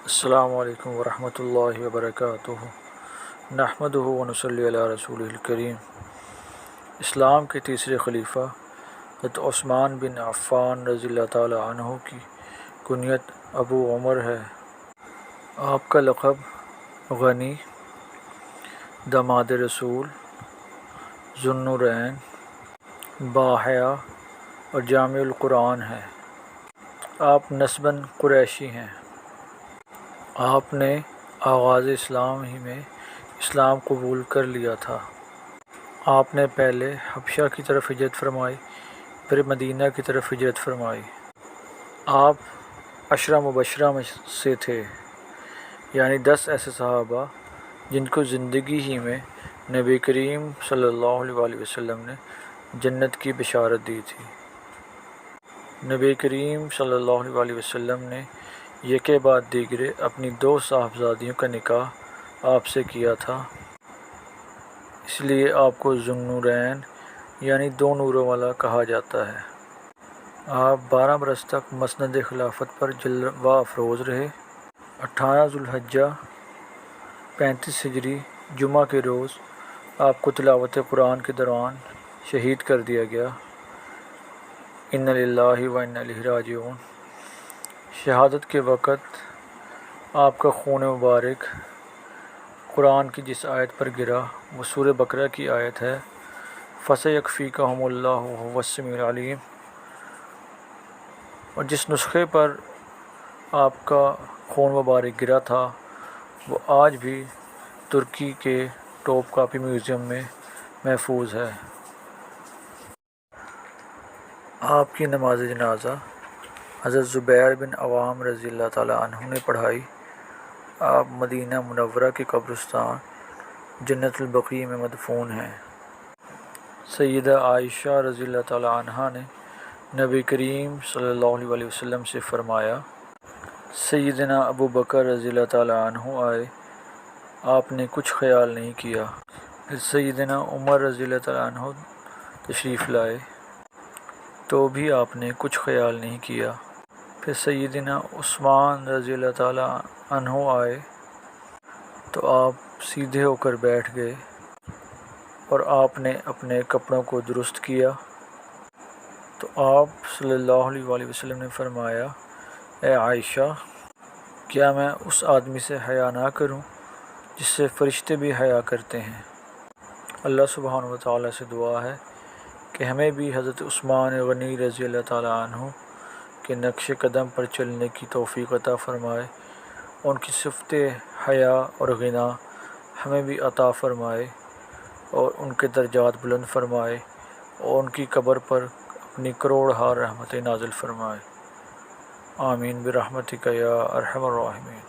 السلام علیکم ورحمۃ اللہ وبرکاتہ۔ نحمدہ و نصلی علی رسولہ الکریم۔ اسلام کے تیسرے خلیفہ حضرت عثمان بن عفان رضی اللہ تعالی عنہ کی کنیت ابو عمر ہے۔ آپ کا لقب غنی، داماد رسول، ذو النورین، باحیا اور جامع القرآن ہے۔ آپ نسباً قریشی ہیں۔ آپ نے آغاز اسلام ہی میں اسلام قبول کر لیا تھا۔ آپ نے پہلے حبشہ کی طرف ہجرت فرمائی، پھر مدینہ کی طرف ہجرت فرمائی۔ آپ 10 مبشرہ میں سے تھے، یعنی 10 ایسے صحابہ جن کو زندگی ہی میں نبی کریم صلی اللہ علیہ وسلم نے جنت کی بشارت دی تھی۔ نبی کریم صلی اللہ علیہ وسلم نے یکے بعد دیگرے اپنی 2 صاحبزادیوں کا نکاح آپ سے کیا تھا، اس لیے آپ کو ذو النورین یعنی 2 نوروں والا کہا جاتا ہے۔ آپ 12 برس تک مسند خلافت پر جلوہ افروز رہے۔ 18 ذو الحجہ 35 ہجری جمعہ کے روز آپ کو تلاوت قرآن کے دوران شہید کر دیا گیا۔ انا للہ و انا الیہ راجعون۔ شہادت کے وقت آپ کا خون مبارک قرآن کی جس آیت پر گرا وہ سورہ بقرہ کی آیت ہے، فَسَيَكْفِيكَهُمُ اللَّهُ وَهُوَ السَّمِيعُ الْعَلِيمُ، اور جس نسخے پر آپ کا خون مبارک گرا تھا وہ آج بھی ترکی کے ٹوپ کاپی میوزیم میں محفوظ ہے۔ آپ کی نماز جنازہ حضرت زبیر بن عوام رضی اللہ تعالی عنہ نے پڑھائی۔ آپ مدینہ منورہ کے قبرستان جنت البقیع میں مدفون ہیں۔ سیدہ عائشہ رضی اللہ تعالی عنہ نے نبی کریم صلی اللہ علیہ وسلم سے فرمایا، سیدنا ابو بکر رضی اللہ تعالی عنہ آئے، آپ نے کچھ خیال نہیں کیا۔ پھر سیدنا عمر رضی اللہ تعالی عنہ تشریف لائے تو بھی آپ نے کچھ خیال نہیں کیا۔ پھر سیدنا عثمان رضی اللہ تعالی عنہ آئے تو آپ سیدھے ہو کر بیٹھ گئے اور آپ نے اپنے کپڑوں کو درست کیا تو آپ صلی اللہ علیہ وسلم نے فرمایا، اے عائشہ، کیا میں اس آدمی سے حیا نہ کروں جس سے فرشتے بھی حیا کرتے ہیں؟ اللہ سبحانہ و تعالیٰ سے دعا ہے کہ ہمیں بھی حضرت عثمان غنی رضی اللہ تعالی عنہ کے نقش قدم پر چلنے کی توفیق عطا فرمائے، ان کی صفت حیا اور غنا ہمیں بھی عطا فرمائے اور ان کے درجات بلند فرمائے اور ان کی قبر پر اپنی کروڑ ہار رحمتیں نازل فرمائے۔ آمین برحمتک یا ارحم الراحمین۔